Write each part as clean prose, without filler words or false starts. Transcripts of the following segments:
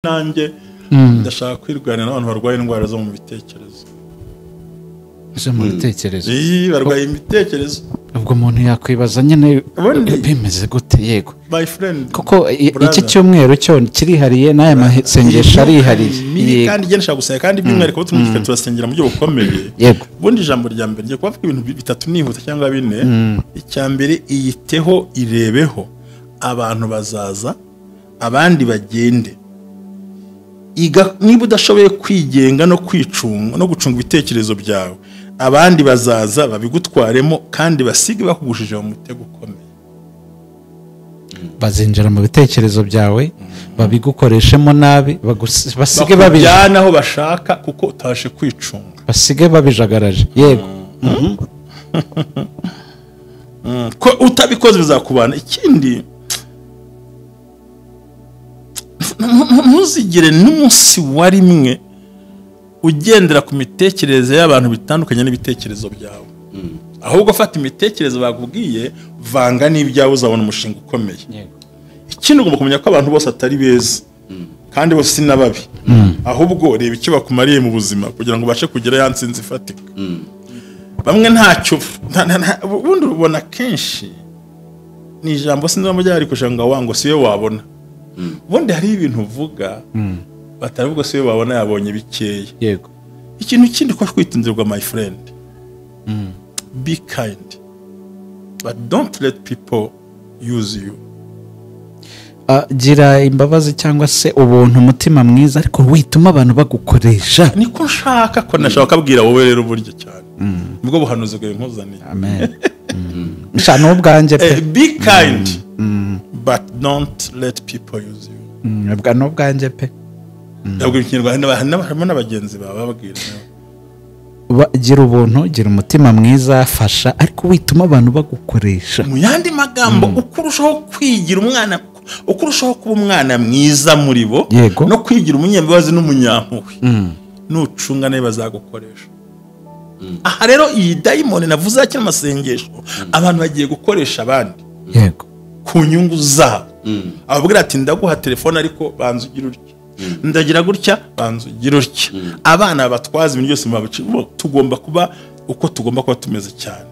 nanjye ndashaka kwirwanya n'abantu barwaye indwara zo mu bitekerezo. Zo mu bitekerezo. Barwaye imitekerezo. Ubwo umuntu yakwibaza nyine bimeze gute yego. My friend. Kuko iki cyumweru cyo kirihariye n'aya masengesho arihariye. Kandi genda shaka gusaya kandi by'umwihariko tumufite turasengera mu byo bukomeye. Yego. Bundi ijambo rya mbere ngiye kuvuga ibintu bitatu nihuta cyangwa bine. Icyambere iyiteho irebeho abantu bazaza abandi bagende. Niba udashoboye kwigenga no kwicunga no gucunga ibitekerezo byawe abandi bazaza babigutwaremo kandi basige bakugushije mu mutego ukomeye. Bazinjira mu bitekerezo byawe babigukoreshemo nabi basige babijana aho bashaka kuko utashe kwicunga basige babijagaraje yego. Ko utabikoze bizakubana. Ikindi ntuzigire n'umunsi wa rimwe ugendera ku mitekerereze y'abantu bitandukanye n'ibitekerezo byawe. Ahubwo fata imitekerereze bakubwiye vanga n'ibyawe uzabona umushinga ukomeye. Ikindi ugomba kumenya ko abantu bose atari beza kandi bose si nababi. Ahubwo reba icyo bakumariye mu buzima kugira ngo bashe kugira ya nsinzi ifatika. Bamwe ntacyo ubundi ubona kenshi ni ijambo sinzi mu byari kushanga wango siwe wabona. Ubundi hari ibintu uvuga bataravuga siwe wabona yabonye bikeya. Yego. Ikintu kindi ko kwitonderwa my friend. Be kind. But don't let people use you. Gira imbabazi cyangwa se ubuntu umutima mwiza ariko wituma abantu bagukoresha. Niko nshaka ko nashaka kubwira wowe rero buryo cyane. Ubwo buhanuzi bwawe nkuzaniye. Amen. Nshano ubwanje pe. Be kind. But don't let people use you. Ubwa no bwanje pe. Ndabwo ikinyarwanda n'abagenzi baba babwira. Gira ubuntu, gira umutima mwiza, fasha ariko wituma abantu bagukoresha. Mu yandi magambo ukurushaho kwigira umwana ukurushaho kuba umwana mwiza muri bo no kwigira umunyambabazi n'umunyampuhwe. Nucunga nayo bazagukoresha. Aha rero iyi daimoni navuze akina amasengesho abantu bagiye gukoresha abandi. Yego. Ku nyungu zabo. Ababwira ati ndaguha telefone ariko banzugira urya. Ndagira gutya banzugira urya. Abana batwaza ibintu byose mu babici tugomba kuba uko tugomba kuba tumeze cyane.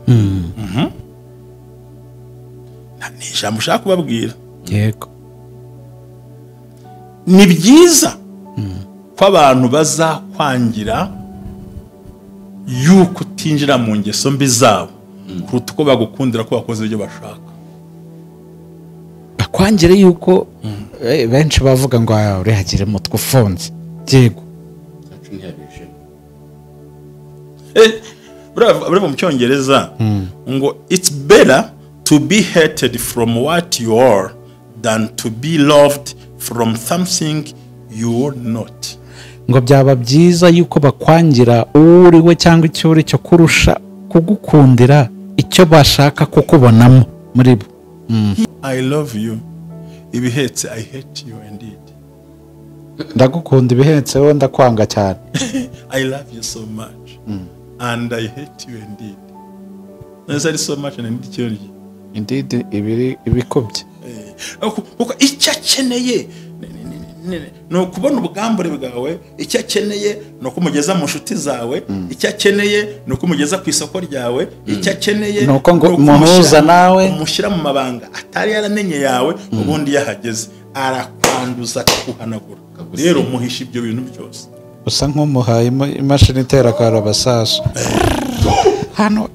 Ni ijambo ushaka kubabwira. Yego. Ni byiza ko abantu bazakwangira yuko utinjira mu ngeso mbi zabo kuruta uko bagukundira ko bakoze ibyo bashaka. Bakwangire yuko benshi bavuga ngo urihagire mutwe ufunze. Yego. Bravo mu cyongereza ngo it's better to be hated from what you are than to be loved from something you are not. Ngo byaba byiza yuko bakwangira uri we cyangwa icyo uri cyo kurusha kugukundira icyo bashaka kukubonamo muri bo. I love you. Ibihetse I hate you indeed. Ndagukunda ibihetse wowe ndakwanga cyane. I love you so much. And I hate you indeed. Neza so much and indeed ibikobye. Kuko icyo akeneye no kubona ubugambure bwawe, icyo akeneye no kumugeza mu nshuti zawe, icyo akeneye no kumugeza ku isoko ryawe, icyo akeneye no muhuza nawe umushyira mu mabanga atari yaramenye yawe ubundi yahageze arakwanduza kuhanagura. Rero muhisha ibyo bintu byose. Usa nk'umuhaye imashini itera karabasasu. Hano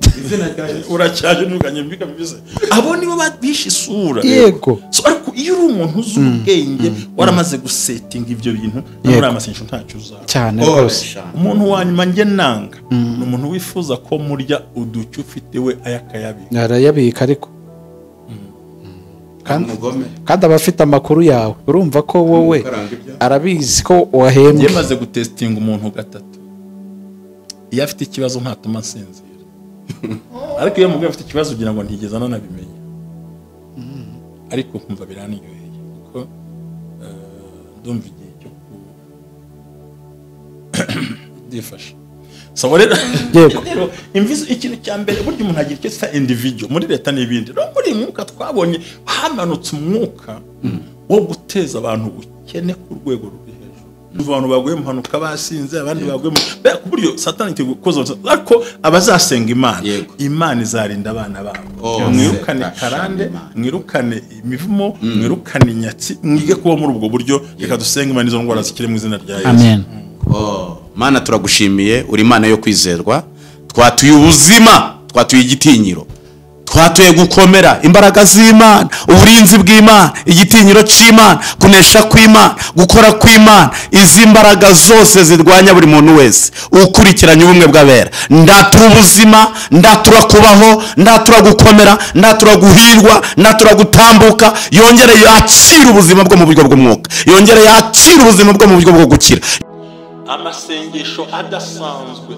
uracyaje nuganye mbika bize abo nibo babisha isura. Yego. So ariko iyo uri umuntu uzubwenge waramaze gusetting ibyo bintu muri amasengesho ntacyo uzaba cyane rwose. Umuntu wanyuma nge nanga ni umuntu wifuza ko murya uducyo ufite we ayakayabika. Arayabika ariko kandi abafite amakuru yawe urumva ko wowe arabizi ko wahembye. Yemaze gutestinga umuntu gatatu iyo afite ikibazo ntatuma asinzira. Ariko iyo mugabo afite ikibazo ugira ngo ntigeze ananabimenya. Ariko kumva biraniryoheye kuko ndumva igihe cyo difasha. So rero imvizo ikintu cya mbere buryo umuntu agira icyo sa individual muri leta n'ibindi. No muri mwuka twabonye hamanutse umwuka wo guteza abantu ubukene ku rwego ruri hejuru. abantu baguye mu mpanuka basinze abandi baguye ku buryo satani itegukoza ariko abazasenga Imana izarinda abana babo mwirukane karande mwirukane imivumo mwirukane inyatsi mwige kuba muri ubwo buryo reka dusenga Imana izo ndwara zikire mu izina rya Yesu. Amen. Mana turagushimiye uri Imana yo kwizerwa, twatuye ubuzima, twatuye igitinyiro, twatuye gukomera imbaraga z'Imana, uburinzi bw'Imana, igitinyiro cy'Imana, kunesha kw'Imana, gukora kw'Imana, izi mbaraga zose zirwanya buri muntu wese ukurikiranye ubumwe bw'abera. Ndatura ubuzima, ndatura kubaho, ndatura gukomera, ndatura guhirwa, ndatura gutambuka, yongere yakira ubuzima bwo mu buryo bw'umwuka, yongere yakira ubuzima bwo mu buryo bwo gukira. Amasengesho adasanzwe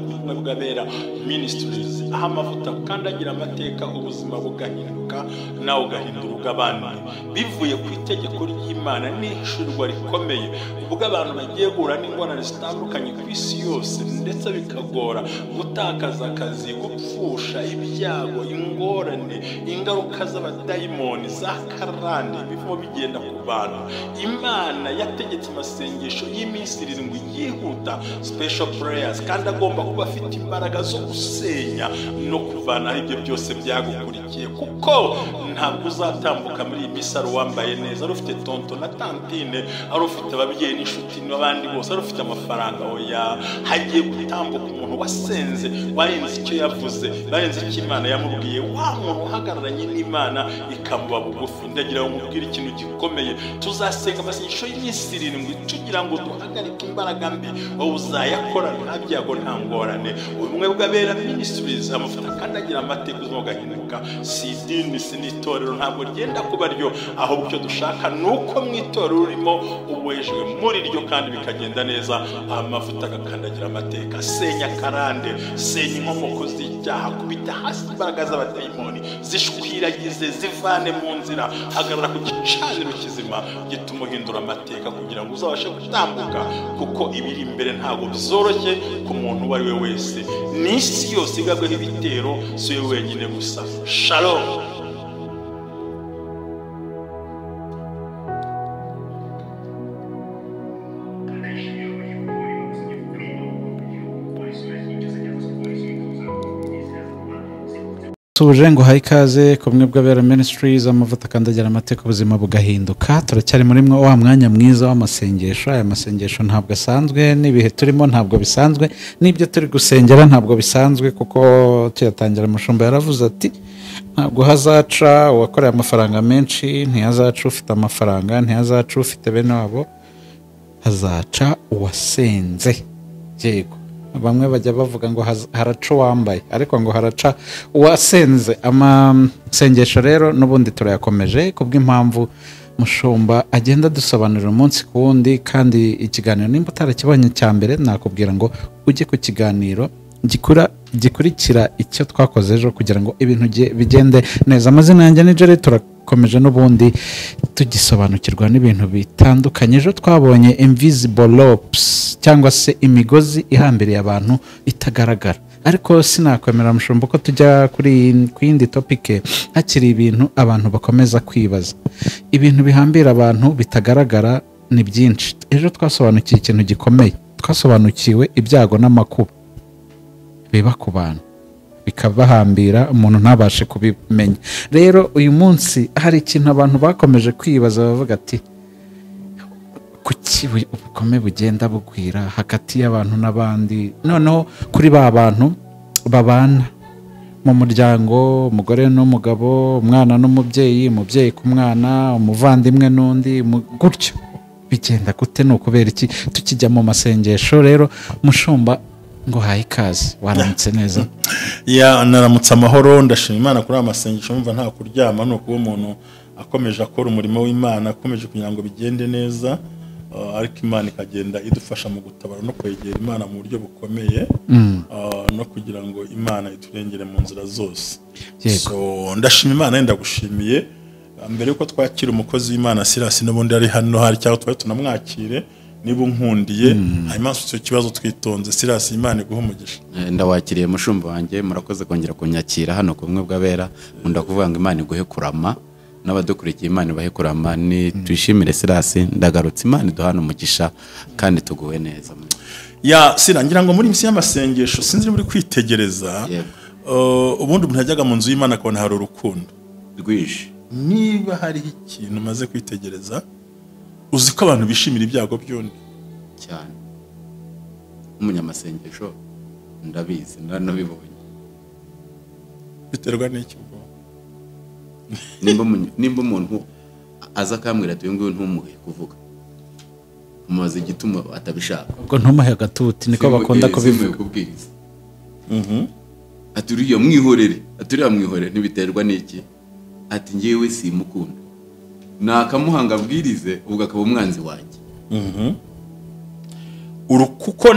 kumwe bw'abera ministries aho amavuta kandagira amateka ubuzima bugahinduka nawe ugahindura ubw'abandi bivuye ku itegeko ry'Imana n'ishurwa rikomeye ubwo abantu bagiye guhura n'ingorane zitandukanye ku isi yose ndetse bikagora gutakaza akazi, gupfusha, ibyago, ingorane, ingaruka z'abadayimoni za karande bivuye bigenda ku bantu. Imana yategetse amasengesho y'imisi irindwi yihuta special prayers kandi agomba kuba afite imbaraga zo gusenya no kuvana ibyo byose byagukurikiye kuko ntabwo uzatambuka muri iyi misaro wambaye neza ari ufite tonto na tantine ari ufite ababyeyi n'inshuti n'abandi bose ari ufite amafaranga oya hagiye gutambuka umuntu wasenze warenze icyo yavuze warenze icyo Imana yamubwiye wa muntu uhagararanye n'Imana ikamuba bugufi. Ndagira ngo mubwire ikintu gikomeye tuzasenga amasengesho y'imisi irindwi tugira ngo duhagarike imbaraga mbi uzayakora nta byago nta ngorane. Ubumwe bw'abera ministries amavuta kandagira amateka uzimo gahinduka si idini si n'itorero ntabwo ryenda kuba ryo ahubwo icyo dushaka nuko mwitorero urimo ubwejwe muri ryo kandi bikagenda neza. Amavuta gakandagira amateka senya karande senya inkomoko z'icyaha kubita hasi imbaraga z'abadayimoni zishwiragize zivane mu nzira hagarara ku gicaniro kizima gituma uhindura amateka kugira ngo uzabashe gutambuka kuko ibiri imbere ntabwo bizoroshye ku muntu uwo ari we wese n'isi yose igabweho ibitero si we wenyine gusa. Shalom. Tuje ngo haye ikaze kumwe bw'abera ministries amavuta kandagira amateka ubuzima bugahinduka. Turacyari muri mwe wa mwanya mwiza w'amasengesho. Aya masengesho ntabwo asanzwe n'ibihe turimo ntabwo bisanzwe n'ibyo turi gusengera ntabwo bisanzwe kuko tuyatangira umushumba yaravuze ati ntabwo hazaca uwakoreye amafaranga menshi, ntihazaca ufite amafaranga, ntihazaca ufite bene wabo, hazaca uwasenze. Yego bamwe bajya bavuga ngo haraca uwambaye ariko ngo haraca uwasenze. Amasengesho rero n'ubundi turayakomeje kubw'impamvu mushumba agenda dusobanurira umunsi ku wundi kandi ikiganiro nimba utarakibonye cya mbere nakubwira ngo ujye ku kiganiro gikurikira icyo twakoze ejo kugira ngo ibintu bigende neza. Amazina yanjye ni Jerry, turakomeje n'ubundi tugisobanukirwa n'ibintu bitandukanye. Ejo twabonye invisible ropes cyangwa se imigozi ihambiriye abantu itagaragara, ariko sinakwemera mushumba ko tujya ku yindi topic hakiri ibintu abantu bakomeza kwibaza. Ibintu bihambira abantu bitagaragara ni byinshi. Ejo twasobanukiye ikintu gikomeye, twasobanukiwe ibyago n'amakuba biba ku bantu bikabahambira umuntu ntabashe kubimenya. Rero uyu munsi hari ikintu abantu bakomeje kwibaza bavuga ati kuki ubukome bugenda bugwira hagati y'abantu n'abandi, noneho kuri ba bantu babana mu muryango, umugore n'umugabo, umwana n'umubyeyi, umubyeyi ku mwana, umuvandimwe n'undi, gutyo bigenda gute? Ni ukubera iki tukijya mu masengesho? Rero mushumba ngo haye ikaze, waramutse neza? Naramutse amahoro, ndashima Imana kuri amasengesho. Numva nta kuryama, no kuba umuntu akomeje akora umurimo w'Imana, akomeje kugira ngo bigende neza, ariko Imana ikagenda idufasha mu gutabara no kwegera Imana mu buryo bukomeye, no kugira ngo Imana iturengere mu nzira zose. So ndashima Imana, ndagushimiye. Mbere yuko twakira umukozi w'Imana Silas n'ubundi ari hano hari cyangwa twari tunamwakire, niba unkundiye hanyuma icyo kibazo twitonze. Silas, Imana iguhe umugisha. Ndawakiriye mushumba wanjye, murakoze kongera kunyakira hano kumwe bw'abera. Nkunda kuvuga ngo Imana iguhe kurama, n'abadukurikiye Imana ibahe kurama ni twishimire Sirasi ndagarutse Imana iduhana umugisha kandi tuguwe neza ya sirangira ngo muri misi y'amasengesho sinzi muri kwitegereza ubundi umuntu yajyaga mu nzu y'Imana akabona hari urukundo rwishe niba hari ikintu maze kwitegereza uzi ko abantu bishimira ibyago by'undi cyane umunyamasengesho ndabizi ndanabibonye biterwa n'iki bwo nimba umuntu aza akambwira ati uyu nguyu ntumuhe kuvuga umubaza igituma atabishaka ubwo ntumuhe agatuti niko bakunda kubivuga ati uriya mwihorere ntibiterwa n'iki ati ngewe simukunda nakamuhanga abwirize ubwo akaba umwanzi wanjye kuko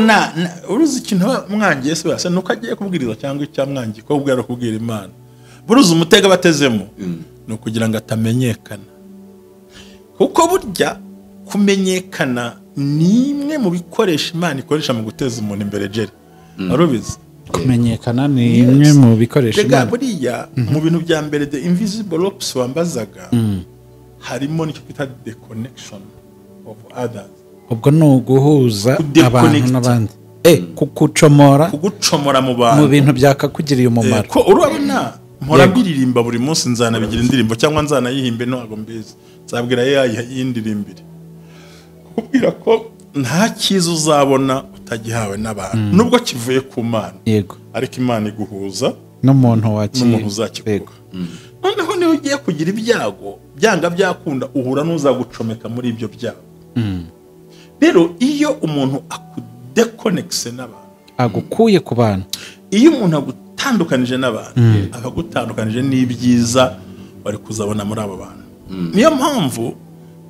uruzi ikintu mwangiye se basa nuko agiye kubwiriza cyangwa icyamwangiye ko ubwira kubwira Imana buruzi umutega batezemo no kugira ngo atamenyekana kuko burya kumenyekana ni imwe mu bikoresha Imana ikoresha mu guteza umuntu imbere jeri arubizi kumenyekana ni imwe mu bikoresha Imana buriya mu bintu bya mbere the invisible ops wambazaga harimo nicyo kita the connection of others ubwo ni uguhuza abantu n'abandi kugucomora mu bantu mu bintu byakakugiriye umumaro ko urabona mpora mbiririmba buri munsi nzanabigira indirimbo cyangwa nzanayihimbe ntabwo mbizi nzabwira yindirimbire kubwira ko nta cyiza uzabona utagihawe n'abantu nubwo kivuye ku Mana yego ariko Imana iguhuza n'umuntu uzakikuga noneho niba ugiye kugira ibyago byanga byakunda uhura n'uzagucomeka muri ibyo byago rero iyo umuntu akudekonekise n'abantu agukuye ku bantu iyo umuntu agutandukanije n'abantu akagutandukanije n'ibyiza bari kuzabona muri abo bantu niyo mpamvu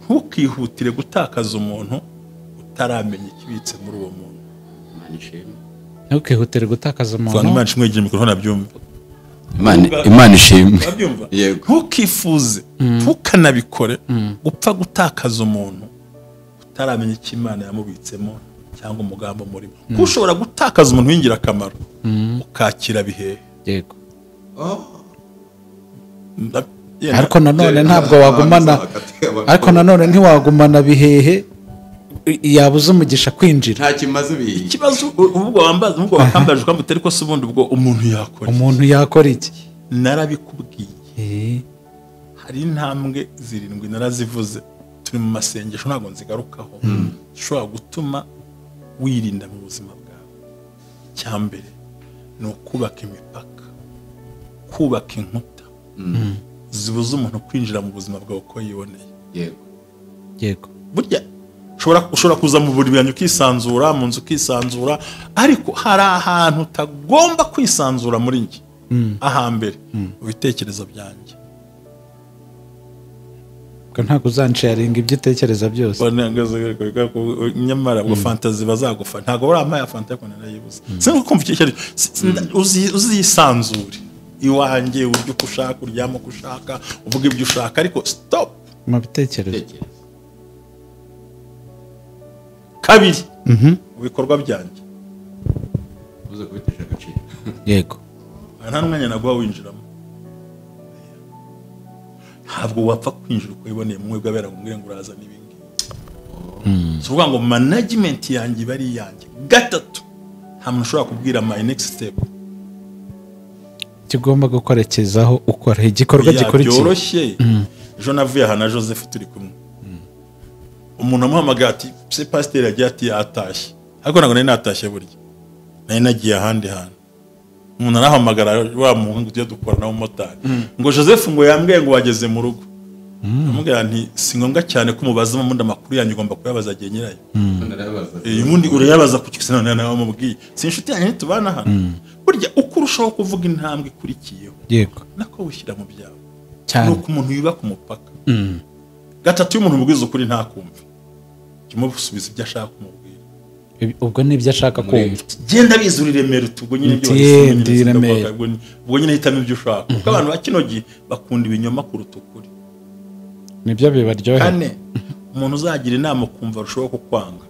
ntukihutire gutakaza umuntu utaramenya ikibitse muri uwo muntu ntukihutire gutakaza umuntu Imana ishimwe mikoro nabyumva Imana ishimwe yego ntukifuze ntukanabikore gupfa gutakaza umuntu utaramenya icyo Imana yamubitsemo cyangwa umugambo murimo kuko ushobora gutakaza umuntu w'ingirakamaro ukakira bihehe yego ariko nanone ntabwo wagumana ariko nanone ntiwagumana bihehe yabuze umugisha kwinjira nta kimaze bihe ikibazo ubwo wakambaje ukambuye ariko se ubundi ubwo umuntu yakora iki narabikubwiye hari intambwe 7 narazivuze turi mu masengesho ntabwo nzigarukaho ushobora gutuma wirinda mu buzima bwawe cyambere no kubaka imipaka kubaka inkuta zibuza umuntu kwinjira mu buzima bwawe uko yiboneye yego burya ushobora kuza mu buri byanyu ukisanzura mu nzu ukisanzura ariko hari ahantu utagomba kwisanzura muri njye ahambere ibitekerezo byanjye ko ntabwo uzansharinga ibyo utekereza byose nyamara ngo fantasy bazagufata ntabwo urampaye fanta ko narayibuze sinko kumva icyo uzisanzure iwanjye uryo ushaka uryamo uko ushaka uvuga ibyo ushaka ariko stop mu bitekerezo kabiri ibikorwa byanjye uze kubitesha agaciro yego nta n'umwanya naguha winjiramo ntabwo wapfa kwinjira uko wiboneye mu mwebwe abera ngo uraza n'ibindi si ukuvuga ngo management yanjye iba ari iyanjye gatatu nta muntu ushobora kubwira my next step kigomba gukorekezaho ukora igikorwa gikurikiye byoroshye ejo navuye aha na Joseph turi kumwe umuntu amuhamagaye ati se pasiteri yagiye ati yatashye ariko ntabwo nari natashye burya nari nagiye ahandi hantu umuntu arahamagara wa muhungu tujya dukorana n'umumotari ngo Joseph ngo yambwiye ngo wageze mu rugo amubwira nti si ngombwa cyane ko umubaza mu amakuru yanyu ugomba kuyabaza agiye nyirayo ubundi urayabaza ku kisi none nawe mubwiye si inshuti yanyu tubana hano burya uko urushaho kuvuga intambwe ikurikiyeho yego nako wishyira mu byawe cyane nuko umuntu yubaka umupaka gatatu y'umuntu mubwiza ukuri ntakumve kimusubiza ibyo ashaka kumubwira ubwo nibyo ashaka kumva genda bizura iremero ubwo nyine byose ubwo nyine hitamo ibyo ushaka kuko abantu bakino gihe bakunda ibinyoma kuruta ukuri nibyo bibaryohera kane umuntu uzagira inama kumva arushaho kukwanga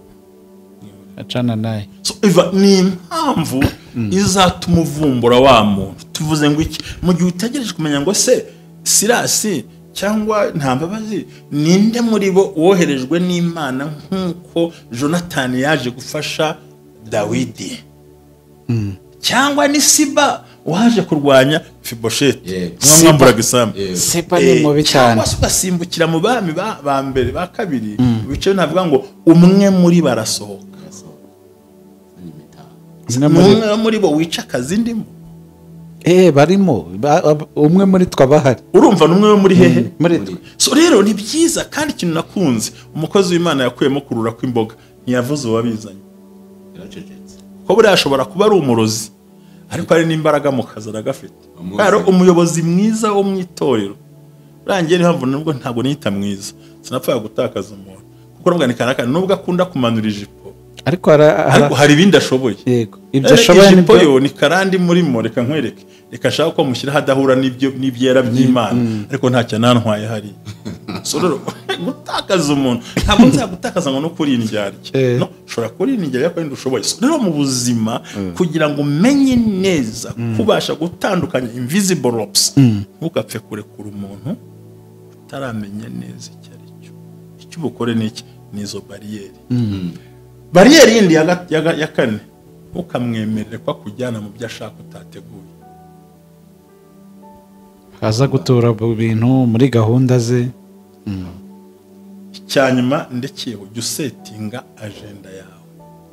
acana naye so ni impamvu izatuma uvumbura wa muntu tuvuze ngo iki mu gihe utegereje kumenya ngo se Sirasi cyangwa nta mbabazi, ninde muri bo woherejwe n'Imana nk'uko Jonathan yaje gufasha Dawidi? Cyangwa ni Siba waje kurwanya Fibosheti mwamburaga isambu? Siba ni mubi cyane. Basimbukira mu bami ba mbere ba kabiri, bice navuga ngo umwe muri barasohoka, umwe muri bo wica akazi ndimo. Barimo umwe muri twabahari, urumva n'umwe muri hehe muri twe. So rero ni byiza, kandi ikintu nakunze umukozi w'Imana yakuyemo kurura kw'imboga, ntiyavuze uwabizanye, ko buriya ashobora kuba ari umurozi ariko hari n'imbaraga mu kazi aragafite. Kandi umuyobozi mwiza wo mu itorero rangiye ni hamvu nubwo ntabwo nita mwiza, sinapfa gutakaza umuntu kuko nubwo nikana nubwo akunda kumanura ijipo, ariko hari ibindi ashoboye. Yego, ibyo ashoboye nibyo yo ni karandi murimo. Reka nkwereke, reka shaka ko mushyira hadahura n'ibyera by'Imana, ariko ntacyo nantwaye hari. So rero gutakaza umuntu ntabwo nzagutakaza ngo no kuri indyarya, no shora kuri indyarya ko ndushoboye. So rero mu buzima kugira ngo umenye neza kubasha gutandukanya invisible ropes, ntukapfe kurekura umuntu utaramenya neza icyo ari cyo. Icyo ubukore n'iki nizo barriere. Barriere yindi ya kane, ukamwemerera ko kujyana mu byo ashaka utateguye, aza gutura mu bintu muri gahunda ze. Icyanyuma ndekiyeho jya usetinga agenda yawe,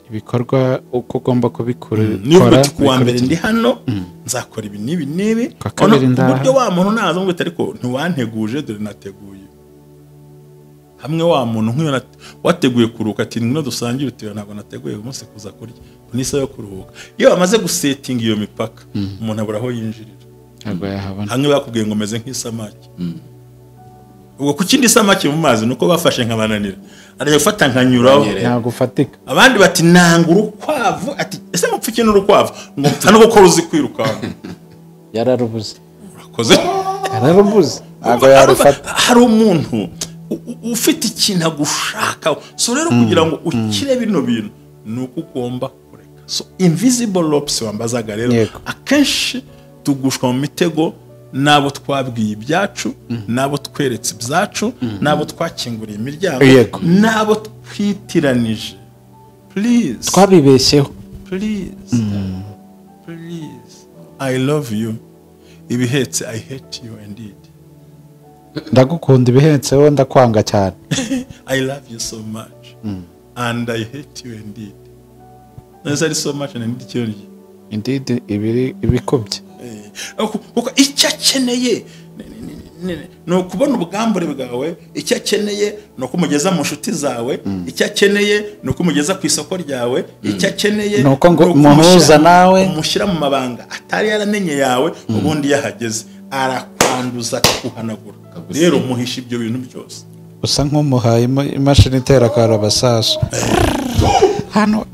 ibikorwa uko ugomba kubikora. niba uti kuwa mbere ndi hano nzakora ibi n'ibi, uburyo wa muntu naza ngo ariko ntiwanteguje, dore nateguye. Hamwe wa muntu nk'iyo wateguye kuruhuka ati ngino dusangire utira, ntabwo nateguye umunsi kuza kurya, nisa yo kuruhuka. Iyo bamaze gusetinga iyo mipaka, umuntu abura aho yinjirira. Hamwe bakubwiye ngo meze nk'isamaki, ubwo ku kindi samaki mu mazi nuko bafashe nkabananira, arajya gufata nkanyuraho, ntabwo ufatika. Abandi bati nanga urukwavu, ati ese mupfuke n'urukwavu ngo mpfa no gukora uzi kwirukanka. Yararubuze, urakoze, yararubuze, ntabwo yarufata. Hari umuntu ufite ikintu agushaka. So rero kugira ngo ukire bino bintu nuko ugomba kureka. So invisible ropes wambazaga rero akenshi tugushwa mu mitego nabo twabwiye ibyacu, nabo tweretse ibyacu, nabo twakinguriye imiryango, nabo twitiranije. Please, twabibeshyeho. Please, I love you. Ibihetse I hate you indeed. Ndagukunda ibihetseho ndakwanga cyane. I love you so much and I hate you indeed. Neza so much and indeed ibikubye. Kuko icyo akeneye no kubona ubwambure bwawe, icyo akeneye no kumugeza mu nshuti zawe, icyo akeneye no kumugeza ku isoko ryawe, icyo akeneye no ko umuhuza nawe, umushyira mu mabanga atari yaramenye yawe, ubundi yahageze arakwanduza kuhanagura. Rero muhisha ibyo bintu byose. Usa nk'umuhaye imashini itera karabasasu hano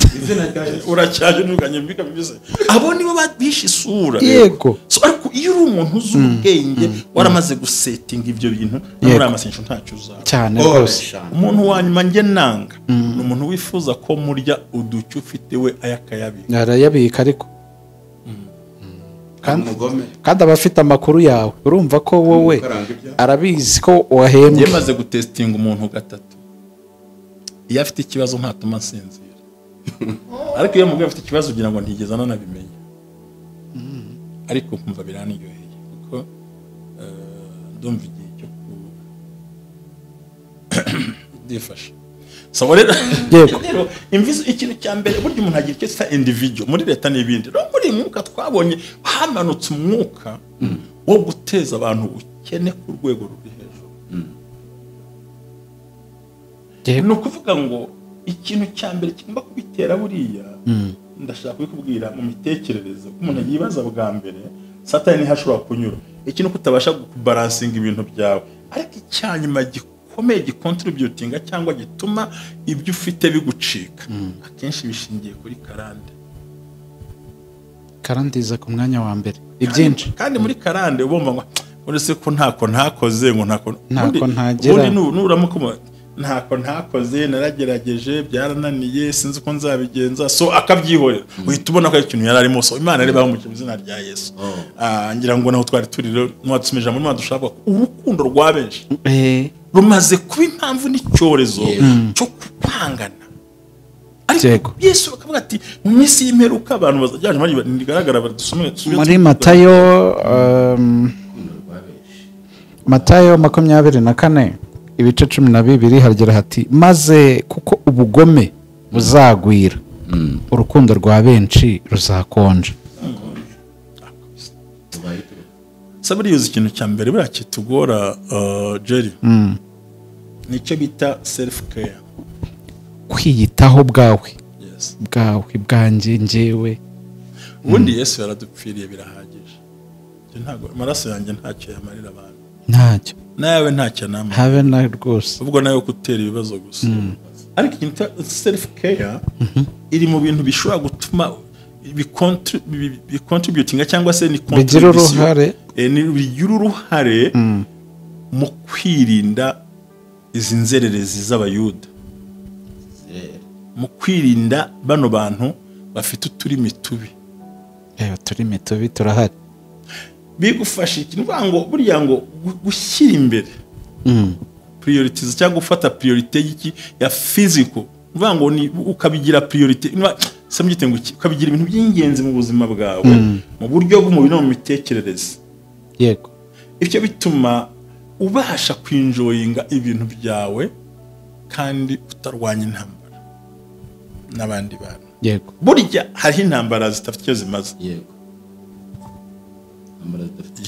uracyaje n'uganye mbika bivuze abo nibo babisha isura. Yego, so ariko iyo uri umuntu uzi ubwenge waramaze gusetinga ibyo bintu muri amasengesho ntacyo uzaba cyane rwose. Umuntu wanyuma nge nanga ni umuntu wifuza ko murya uducyo ufite we ayakayabika, arayabika ariko kandi abafite amakuru yawe, urumva ko wowe arabizi ko wahembwe. Yamaze gutestinga umuntu gatatu, iyo afite ikibazo ntatuma asinzira ariko iyo mubwiye afite ikibazo ugira ngo ntigeze ananabimenya, ariko kumva biraniryoheye kuko ndumva igihe cyo kudifasha. So rero ikintu cya mbere burya umuntu agira icyo cyita individual muri leta n'ibindi. No muri mwuka twabonye hamanutse umwuka wo guteza abantu ukene ku rwego ruri hejuru. No kuvuga ngo ikintu cya mbere kigomba kubitera buriya, ndashaka kubikubwira mu mitekerereze ko umuntu yibaza bwa mbere Satani hashobora kunyura ikintu kutabasha kubalansinga ibintu byawe, ariko icyanyuma gikomeye gicontributinga cyangwa gituma ibyo ufite bigucika akenshi bishingiye kuri karande iza ku mwanya wa mbere ibyinshi. Kandi muri karande ubumva ngo uretse ko ntako ntakoze ngo ntako ntagira nuramuko ntako ntakoze naragerageje byarananiye sinzi uko nzabigenza so akabyihorera uhita ubona ko ikintu yari arimo so Imana rebaho mu izina rya Yesu ngira ngo naho twari turi rero mwadusumije muri madushaka urukundo rwa benshi rumaze kuba impamvu n'icyorezo cyo kupangana ariko Yesu akavuga ati mu minsi y'imperuka abantu bazajya muri Nibigaragara badusomeye muri Matayo 24 ibice 12 haragera hati maze kuko ubugome buzagwira urukundo rwa benshi ruzakonja saburi yuzi ikintu cya mbere burakitugora Jerry nicyo bita self care kwiyitaho bwawe bwanjye njyewe ubundi Yesu yaradupfiriye birahagije ntago amaraso yanjye ntacyo yamarira abantu ntacyo nawe ntacyo namwe habe na rwose ubwo nawe gutera ibibazo gusa ariko ikintu self care iri mu bintu bishobora gutuma bicontributinga cyangwa se ni bigira uruhare mu kwirinda izi nzererezi z'abayuda mu kwirinda bano bantu bafite uturimi tubi uturimi tubi turahari bigufasha ikintu ngo burya ngo gushyira imbere priorities cyangwa gufata priority y'iki ya physical ngo ni ukabigira priority sambyite ngo ukabigira ibintu by'ingenzi mu buzima bwawe mu buryo bw'umubiri no mu mitekerereze yego ibyo bituma ubasha kwinjoyinga ibintu byawe kandi utarwanya intambara n'abandi bantu yego burya hariho intambara zitafite icyo zimaze yego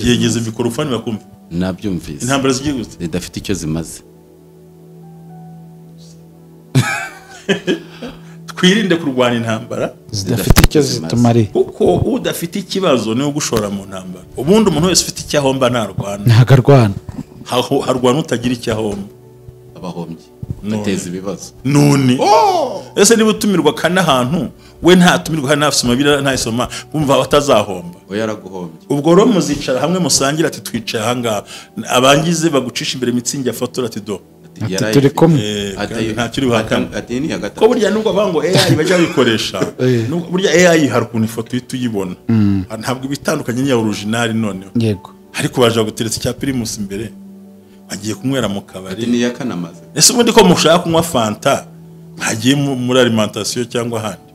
yegeze mikorofone bakumva nabyumvise intambara zigiye gute zidafite icyo zimaze twirinde kurwana intambara zidafite icyo zitumariye kuko udafite ikibazo niwe gushora mu ntambara ubundi umuntu wese ufite icyo ahomba ntarwana ntago arwana harwana utagira icyo ahomba abahombye bateza ibibazo none ese niba utumirwa kana ahantu we ntatumirwa hano afite ntasoma bumva batazahomba we yaraguhombye ubwo rero muzicara hamwe musangira ati twicaye ahangaha abangize bagucisha imbere mitsingi afotora ati do turi kumwe nta kiri buhakana ko burya nubwo bango AI bajya bikoresha burya AI hari ukuntu ifoto tuyibona ntabwo bitandukanye n'iya original none yego ariko baje guteretse cya primus imbere bagiye kunywera mu kabari ni yakanamaze ese ubundi ko mushaka kunywa fanta hagiye muri alimentation cyangwa handi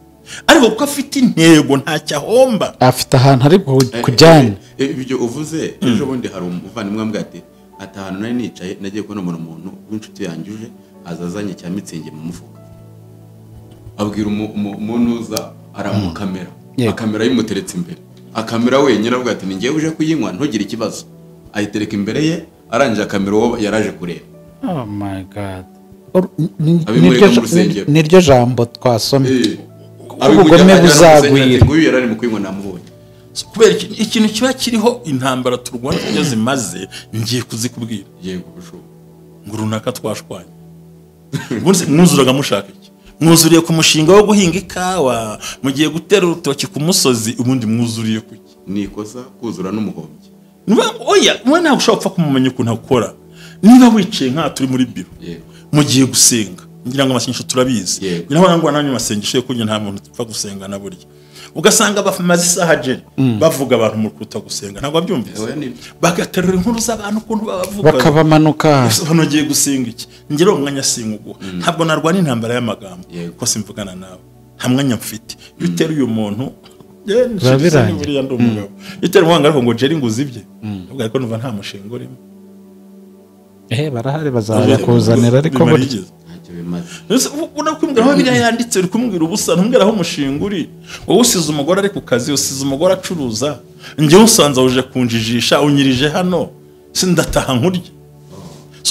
ariko kuko afite intego ntacyo ahomba afite ahantu ari kujyana ibyo uvuze ejo bundi hari umuvandimwe ambwira ati atahanu nari nicaye nagiye kubona umuntu w'inshuti yanjuje azazanye cya mitsingi mu mufuka abwira umuntu uza aramukamera akamera yimuteretse imbere akamera wenyine avuga ati ningiye uje kuyinywa ntugire ikibazo ayitereka imbere ye arangije akamera uwo yaraje kureba oh my god niryo jambo twasomye ubugome buzagwira uyu yarari mu kuyinywa namubonye kubera ikintu kiba kiriho intambara turwana iyo zimaze ngiye kuzikubwira yego bushobo ngo runaka twashwanye ubundi mwuzuraga mushaka iki mwuzuriye ku mushinga wo guhinga ikawa mugiye gutera urutoki ku musozi ubundi mwuzuriye kuki nikoza kuzura n'umuhombyi oya mwe ntabwo ushobora gupfa kumumenya ukuntu akora niba wicaye nka turi muri biro mugiye gusenga ngira ngo amasengesho turabizi ngira ngo nanjye amasengesho yo kugira nta muntu upfa gusenga na burya ugasanga bamaze isaha jeri bavuga abantu mu kuta gusenga ntabwo babyumvise bagaterura inkuru z'abantu ukuntu bavuga bakabamanuka hano giye gusenga iki ngiro umwanya singugo ntabwo narwana intambara y'amagambo ko simvugana nawe nta mwanya mfite bitera uyu muntu babiranye bitera umwanga ariko ngo jeri nguzibye ubwo ariko numva nta mushinga urimo barahari bazaza kuzanira ariko burya unakumbwira aho biriya yanditse uri kumubwira ubusa ntumbwira aho umushinga uri wowe usize umugore ari ku kazi usize umugore acuruza njyewe usanze uje kunjijisha unyirije hano sindataha nkurya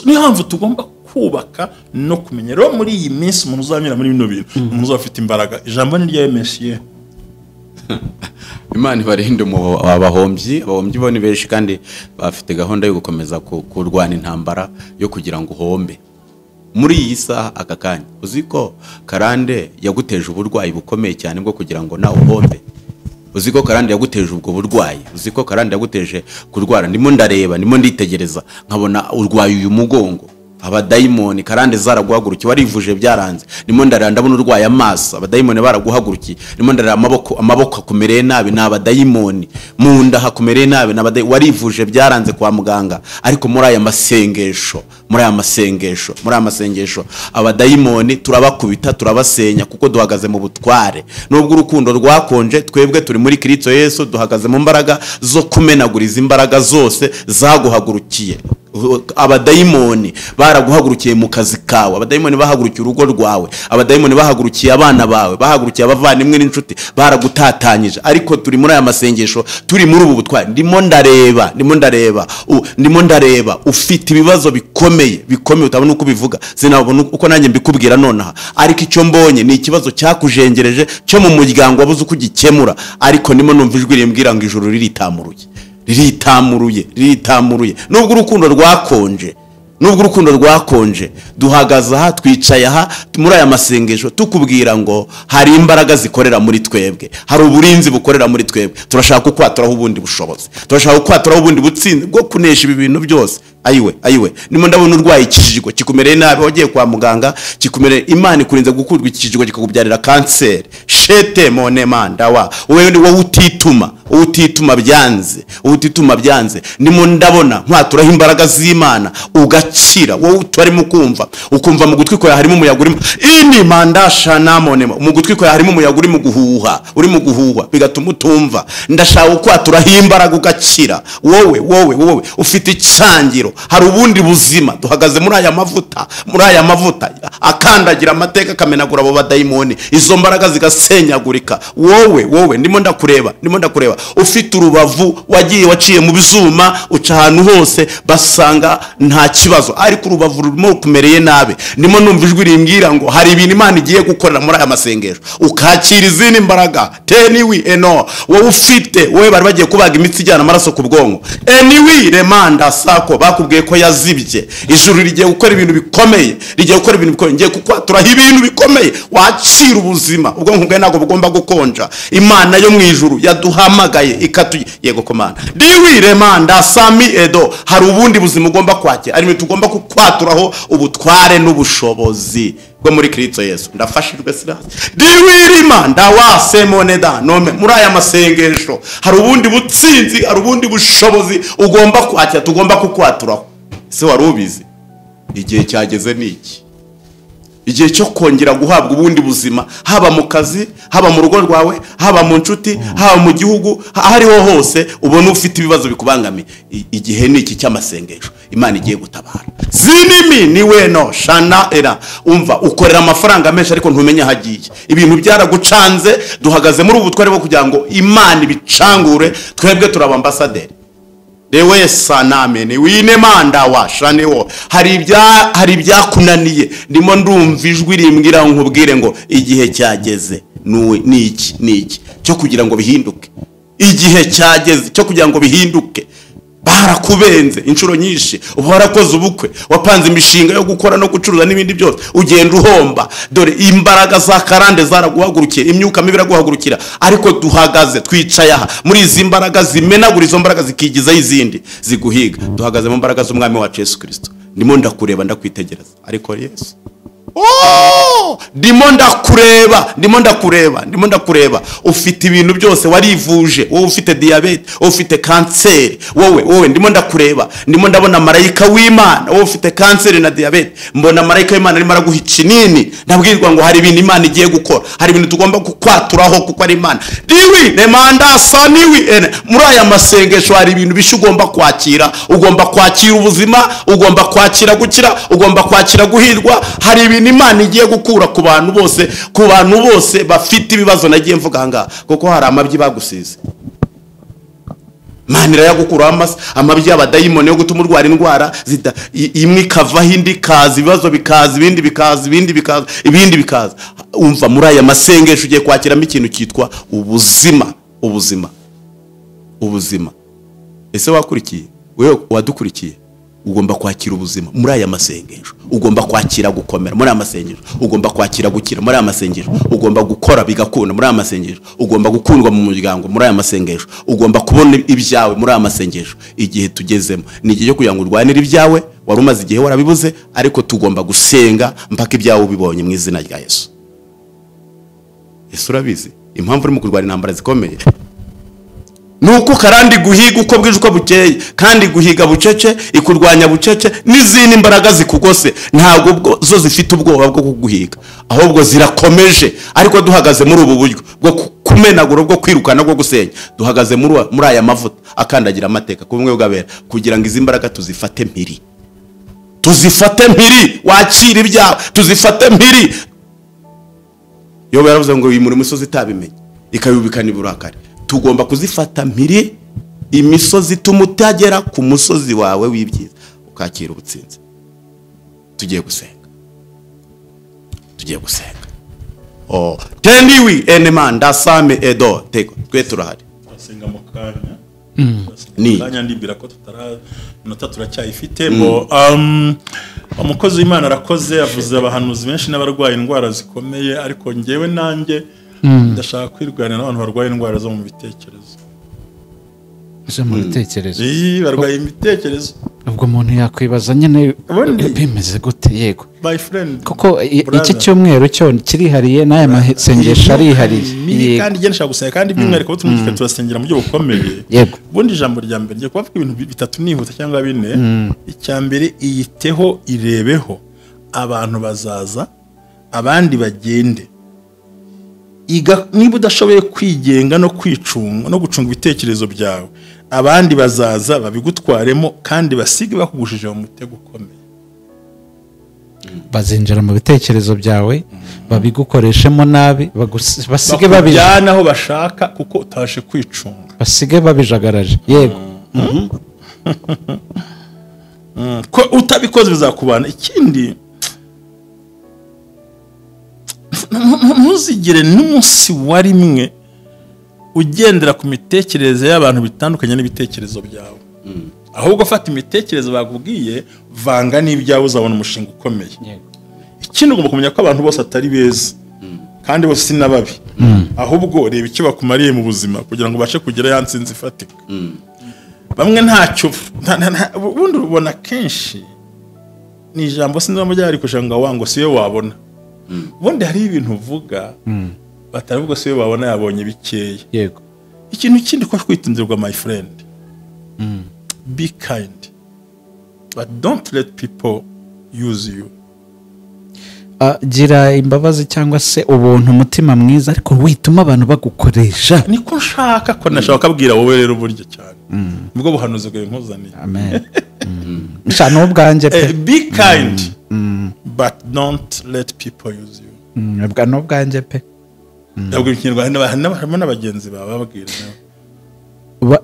niyo mpamvu tugomba kubaka no kumenya rero muri iyi minsi umuntu uzanyura muri bino bintu umuntu uzafite imbaraga ijambo ni rya Mesiye Imana ibarinde abahombyi bo ni benshi kandi bafite gahunda yo gukomeza kurwana intambara yo kugira ngo uhombe muri iyi saha aka kanya uzi ko karande yaguteje uburwayi bukomeye cyane bwo kugira ngo nawe uhombe uzi ko karande yaguteje ubwo burwayi uzi ko karande yaguteje kurwara ndimo ndareba ndimo nditegereza nkabona urwaye uyu mugongo abadayimoni karande zaraguhagurukiye warivuje byaranze ndimo ndarira ndabona urwaye amaso abadayimoni baraguhagurukiye ndimo ndarira amaboko akumereye nabi n'abadayimoni mu nda hakumereye nabi warivuje byaranze kwa muganga ariko muri aya masengesho abadayimoni turabakubita turabasenya kuko duhagaze mu butware nubwo urukundo rwakonje twebwe turi muri Kristo Yesu duhagaze mu mbaraga zo kumenaguriza imbaraga zose zaguhagurukiye abadayimoni baraguhagurukiye mu kazi kawe abadayimoni bahagurukiye urugo rwawe abadayimoni bahagurukiye abana bawe bahagurukiye abavandimwe n'inshuti baragutatanyije ariko turi muri aya masengesho turi muri ubu butware ndimo ndareba ufite ibibazo bikomeye utabona uko bivuga sinabona uko nanjye mbikubwira nonaha ariko icyo mbonye ni ikibazo cyakujengereje cyo mu muryango wabuze uko ugikemura ariko ndimo numva ijwi rimbwira ngo ijuru riritamuruye nubwo urukundo rwakonje duhagaze aha twicaye aha muri aya masengesho tukubwira ngo hari imbaraga zikorera muri twebwe hari uburinzi bukorera muri twebwe turashaka kukwaturaho ubundi bushobozi turashaka kukwaturaho ubundi butsinzi bwo kunesha ibi bintu byose ayiwe nimo ndabona urwaye ikijigo kikumereye nabi wagiye kwa muganga kikumereye Imana ikurinze gukurwa ikijigo kikakubyarira kanseri shete mone mandawa wowe utituma byanze nimo ndabona nkaturaho imbaraga z'Imana ugakira wowe utari ukumva mu gutwi kwawe harimo umuyaga urimo ini mandasha namone mu gutwi kwawe harimo umuyaga uri mu guhuha bigatuma utumva ndashaka kwaturaho imbaraga ugakira wowe ufite icyangiro hari ubundi buzima duhagaze muri aya mavuta akandagira amateka kamenagura abo badayimoni izo mbaraga zigasenyagurika wowe ndimo ndakureba ufite urubavu waciye mu bizuma uca ahantu hose basanga nta kibazo ariko urubavu rurimo kumereye nabi ndimo numva ijwi rimbwira ngo hari ibintu Imana igiye gukorera muri aya masengesho ukakira izindi mbaraga wowe bari bagiye kubaga imitsi ijyana amaraso ku bwonko remanda sako bakubwiye ko yazibye ijuru rigiye gukora ibintu bikomeye ngiye kukwatura ibintu bikomeye wacira ubuzima ubwonko bwawe ntabwo bugomba gukonja Imana yo mu ijuru yaduhamagaye yego komana remanda sami edo hari ubundi buzima ugomba kwakira ari tugomba kukwaturaho ubutware n'ubushobozi bwo muri Kristo Yesu ndafashijwe sirasi diwirima ndawasemoneda nome muri aya masengesho hari ubundi butsinzi hari ubundi bushobozi ugomba kwakira tugomba kukwaturaho se warubizi igihe cyageze niki igihe cyo kongera guhabwa ubundi buzima haba mu kazi haba mu rugo rwawe haba mu nshuti haba mu gihugu hariho hose ubona ufite ibibazo bikubangamiye igihe niki cy'amasengesho Imana igiye gutabara zinimi niwe no shana era umva ukorera amafaranga menshi ariko ntumenya hagiye ibintu byaragucanze duhagaze muri ubutware bwo kugira ngo Imana ibicangure twebwe turaba ambassadeur dewe saname ni wine manda washaneho hari ibyakunaniye ndimo ndumva ijwi rimbwira nkubwire ngo igihe cyageze niki cyo kugira ngo bihinduke igihe cyageze cyo kugira ngo bihinduke barakubenze inshuro nyinshi uba warakoze ubukwe wapanze imishinga yo gukora no gucuruza n'ibindi byose ugenda uhomba dore imbaraga za karande zaraguhagurukiye imyuka mibi iraguhagurukira ariko duhagaze twicaye aha muri izi mbaraga zimenagura izo mbaraga zikigizaho izindi ziguhiga duhagaze mu mbaraga z'umwami wacu Yesu Kristo ndimo ndakureba ndakwitegereza ariko Yesu ndimo ndakureba ufite ibintu byose warivuje wowe ufite diabete wowe ufite kanseri wowe ndimo ndabona marayika w'Imana wowe ufite kanseri na diabete mbona marayika w'Imana arimo araguha ikinini ndabwirwa ngo hari ibintu Imana igiye gukora hari ibintu tugomba kukwaturaho kuko ari Imana nemanda saniwi muri aya masengesho hari ibintu bishya ugomba ugomba kwakira ubuzima ugomba kwakira gukira ugomba kwakira guhirwa hari ibintu Imana igiye gukura ku bantu bose bafite ibibazo nagiye mvuga ngaha kuko hari amabyi bagusize Imana irayagukuraho amabyi y'abadayimoni yo gutuma urwara indwara imwe ikavaho indi ikaza ibibazo bikaza ibindi bikaza umva muri aya masengesho ugiye kwakiramo ikintu cyitwa ubuzima ese wakurikiye wewe wadukurikiye ugomba kwakira ubuzima muri aya masengesho ugomba kwakira gukomera muri aya masengesho ugomba kwakira gukira muri aya masengesho ugomba gukora bigakunda muri aya masengesho ugomba gukundwa mu muryango muri aya masengesho ugomba kubona ibyawe muri aya masengesho igihe tugezemo ni igihe cyo kugira ngo urwanire ibyawe wari umaze igihe warabibuze, ariko tugomba gusenga mpaka ibyawe ubibonye mu izina rya Yesu. Yesu urabizi impamvu urimo kurwara intambara zikomeye, nuko karandi guhiga uko bwije uko bukeye, kandi guhiga bucece ikurwanya bucece, n'izindi imbaraga zikugose ntabwo zo zifite ubwoba bwo kuguhiga, ahubwo zirakomeje. Ariko duhagaze muri ubu buryo bwo kumenagura, bwo kwirukana, bwo gusenya, duhagaze muri aya mavuta akandagira amateka ku bumwe bw'abera, kugira ngo izi mbaraga tuzifate mpiri, wakira ibyawe, tuzifate mpiri. Yobu yaravuze ngo uyu murimo umusozi itabimenye ikayubikana iburakari. Tugomba kuzifata mpiri, imisozi ituma utagera ku musozi wawe w'ibyiza, ukakira ubutsinzi. Tugiye gusenga. Tendiwi eneman ndasame edo teko twe turahari. Turasenga mu kanya. Kanya ndibwira ko minota turacyayifite. Umukozi w'Imana arakoze, avuze abahanuzi benshi n'abarwaye indwara zikomeye, ariko ngewe nanjye ndashaka kwirwanya n'abantu barwaye indwara zo mu bitekerezo. Barwaye imitekerezo. Ubwo umuntu yakwibaza nyine bimeze gute? Yego my friend, kuko iki cyumweru cyo kirihariye n'aya masengesho arihariye, kandi nshaka gusenga, kandi by'umwihariko tumufite turasengera mu buryo bukomeye. Yego, ubundi ijambo rya mbere ngiye kuvuga ibintu bitatu nihuta cyangwa bine. Icya mbere, iyiteho irebeho, abantu bazaza abandi bagende. Niba udashoboye kwigenga no kwicunga no gucunga ibitekerezo byawe, abandi bazaza babigutwaremo kandi basige bakugushije mu mutego ukomeye. Bazinjira mu bitekerezo byawe, babigukoreshemo nabi, basige babijyana aho bashaka kuko utashe kwicunga, basige babijagaraje. Yego. Ko utabikoze bizakubana. Ikindi, ntuzigere n'umunsi wa rimwe ugendera ku mitekerereze y'abantu bitandukanye n'ibitekerezo byawe, ahubwo fata imitekerereze bakubwiye, vanga n'ibyawe, uzabona umushinga ukomeye. Ikindi, ugomba kumenya ko abantu bose atari beza kandi bose si nababi, ahubwo reba icyo bakumariye mu buzima kugira ngo ubashe kugera ya ntsinzi ifatika. Bamwe ntacyo ubundi ubona kenshi ni ijambo sinzi mu byari kushanga wango siyo wabona. Ubundi hari ibintu uvuga bataravuga siyo wabona yabonye bikeya. Yego. Ikintu kindi ko kwitonderwa my friend. Be kind, but don't let people use you. Gira imbabazi cyangwa se ubuntu, umutima mwiza, ariko wituma abantu bagukoresha. Niko nshaka ko nashaka kubwira wowe rero buryo cyane. Ubwo buhanuzi bwawe nkuzaniye. Amen. Nshano ubwanjye pe. Be kind, but don't let people use you. Ubwo ubwanjye pe. Ndabwo ikinyarwanda n'abagenzi bawe babwira.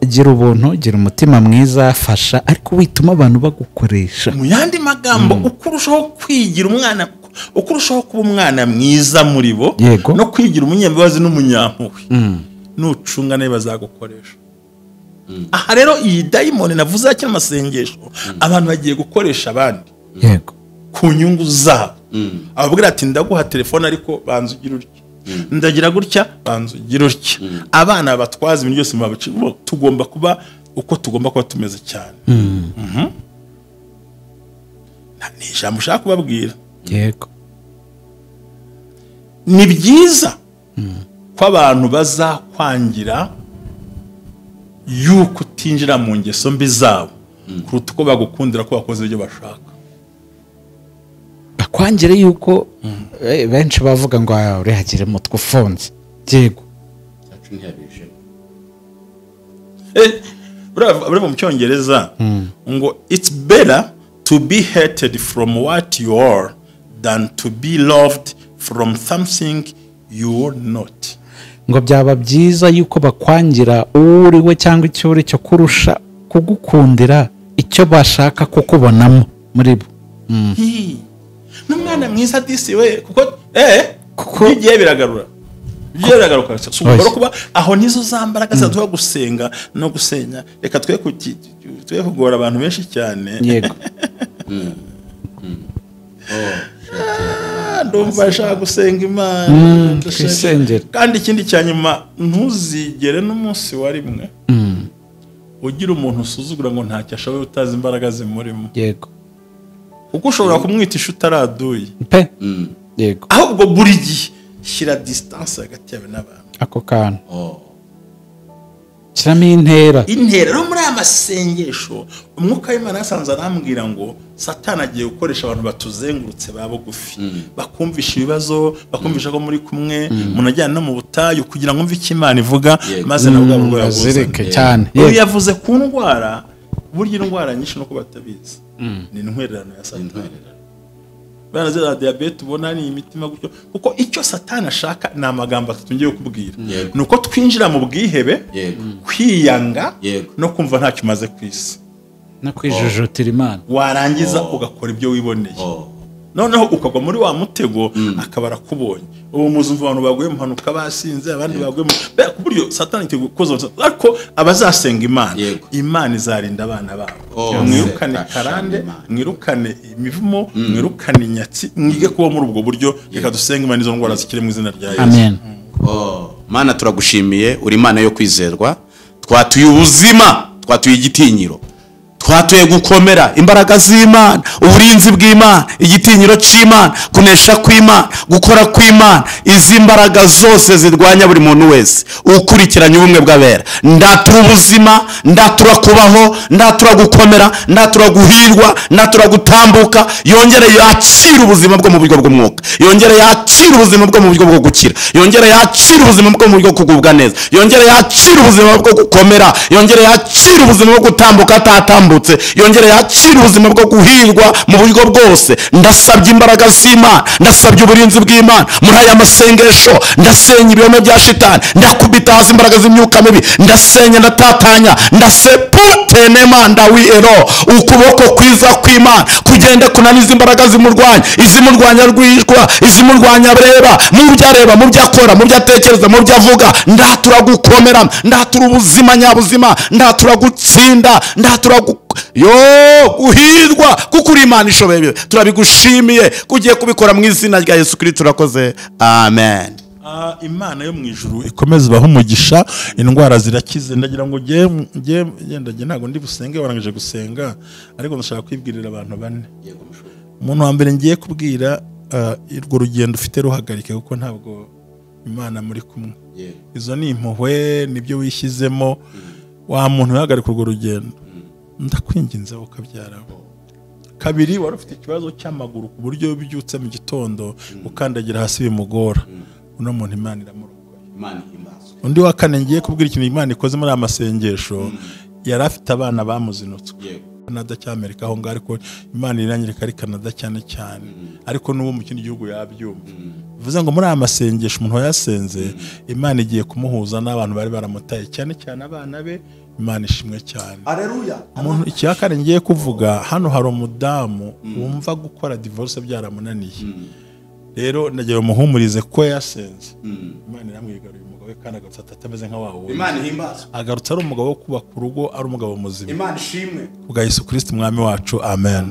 Gira ubuntu, gira umutima mwiza, fasha, ariko wituma abantu bagukoresha. Mu yandi magambo, ukurushaho kwigira umwana, ukurushaho kuba umwana mwiza muri bo, no kwigira umunyambabazi n'umunyampuhwe, nucunga nawe bazagukoresha. Aha rero iyi dayimoni navuze akina amasengesho, abantu bagiye gukoresha abandi. Yego. Ku nyungu zabo. Ababwira ati ndaguha telefone ariko banza ugira utya. Ndagira gutya banza ugira utya. Abana batwaza ibintu byose mu babici, tugomba kuba uko tugomba kuba tumeze cyane. Ni ijambo ushaka kubabwira. Yego. Ni byiza ko abantu bazakwangira yuko utinjira mu ngeso mbi zabo kuruta uko bagukundira ko bakoze ibyo bashaka. Bakwangire yuko benshi bavuga ngo urihagire mutwe ufunze. Yego. Bravo mu Cyongereza ngo it's better to be hated from what you are than to be loved from something you are not. Ngo byaba byiza yuko bakwangira uri we cyangwa icyo uri cyo kurusha kugukundira icyo bashaka kukubonamo muri bo. N'umwana mwiza disi we kuko igiye biragarura. Igiye biragaruka cyane. Kuba aho nizo zambaraga zaduha gusenga no gusenya. Reka twe kugora abantu benshi cyane. Yego. Ndumva nshaka gusenga Imana. Kandi ikindi cyanyuma, ntuzigere n'umunsi wa rimwe ugira umuntu usuzugura ngo ntacyo ashoboye utazi imbaraga zimurimo. Yego. kuko ushobora kumwitisha utaraduye pe yego ahubwo buri gihe shyira distance hagati yawe n'abantu ako kantu kiramo intera rero muri aya masengesho umwuka w'Imana yasanze arambwira ngo Satani agiye gukoresha abantu batuzengurutse ba bugufi bakumvisha ibibazo bakumvisha ko muri kumwe munajyana no mu butayu kugira ngo mve icyo Imana ivuga maze nabwo ubwo yazireke cyane yavuze ku ndwara burya indwara nyinshi no kubatabizi ni intwererano ya Satani bana za diabete ubona ni imitima gutyo kuko icyo Satani ashaka ni amagambo atungiye kubwira nuko twinjira mu bwihebe kwiyanga no kumva ntacyo umaze kwisi no kwijujutira Imana warangiza ugakora ibyo wiboneye noneho ukagwa muri wa mutego akabara kubonye ubu muzumva abantu baguye mu mpanuka basinze abandi baguye mu ku buryo Satani itegukoza ariko abazasenga Imana izarinda abana babo mwirukane karande mwirukane imivumo mwirukane inyatsi mwige kuba muri ubwo buryo reka dusenga Imana izo ndwara zikire mu izina rya Yesu amen. Mana turagushimiye uri Imana yo kwizerwa twatuye ubuzima twatuye igitinyiro twatuye gukomera imbaraga z'Imana uburinzi bw'Imana igitinyiro cy'Imana kunesha kw'Imana gukora kw'Imana izi mbaraga zose zirwanya buri muntu wese ukurikiranye ubumwe bw'abera ndatura ubuzima ndatura kubaho ndatura gukomera ndatura guhirwa ndatura gutambuka yongere yakira ubuzima bwo mu buryo bw'umwuka yongere yakira ubuzima bwo mu buryo bwo gukira yongere yakira ubuzima bwo mu buryo kugubwa neza yongere yakira ubuzima bwo gukomera yongere yakira ubuzima bwo gutambuka atatambuka yongere yakira ubuzima bwo guhirwa mu buryo bwose ndasabye imbaraga z'Imana ndasabye uburinzi bw'Imana muri aya masengesho ndasenya ibihome bya shitani ndakubitaza imbaraga z'imyuka mibi ndasenya ndatatanya ndaseputenema ndawiero ukuboko kwiza kw'Imana kugende kunaniza imbaraga zimurwanya izimurwanya rwishwa izimurwanya breba mu byareba mu byakora mu byatekereza mu byavuga ndatura gukomera ndatura ubuzima nyabuzima ndatura gutsinda ndatura guhirwa kuko uri Imana ishoboye turabigushimiye kugiye kubikora mu izina rya Yesu Kristo turakoze amen. Imana yo mu ijuru ikomeze baho umugisha indwara zirakize ndagira ngo ngendage ntago ndi busenge warangije gusenga ariko ndashaka kwibwirira abantu bane umuntu wa mbere ngiye kubwira urwo rugendo ufite ruhagarike kuko ntabwo Imana muri kumwe izo ni impuhwe nibyo wishyizemo wa muntu uhagarika urwo rugendo ndakwinginze ukabyaraho kabiri wari ufite ikibazo cy'amaguru ku buryo byutse mu gitondo ukandagira hasi bimugora uno muntu Imana iramurokoye Imana ihimbazwe undi wa kane ngiye kubwira ikintu Imana ikoze muri amasengesho yari afite abana bamuzinutswe Canada cy'Amerika aho ngaho ariko Imana iranyereka ari Canada cyane ariko n'uwo mu kindi gihugu yabyumva bivuze ngo muri aya masengesho umuntu yasenze Imana igiye kumuhuza n'abantu bari baramutaye cyane abana be Imana ishimwe cyane Haleluya. Umuntu icyakare ngiye kuvuga hano hari umudamu wumva gukora divorce byaramunaniye rero ndagiye umuhumurize ko yasenze Imana iramwigaruye umugabo we kandi agarutse atameze nka wawe Imana ihimbazwe agarutse ari umugabo wo kubaka urugo ari umugabo muzima Imana ishimwe kubwa Yesu Kristo umwami wacu amen.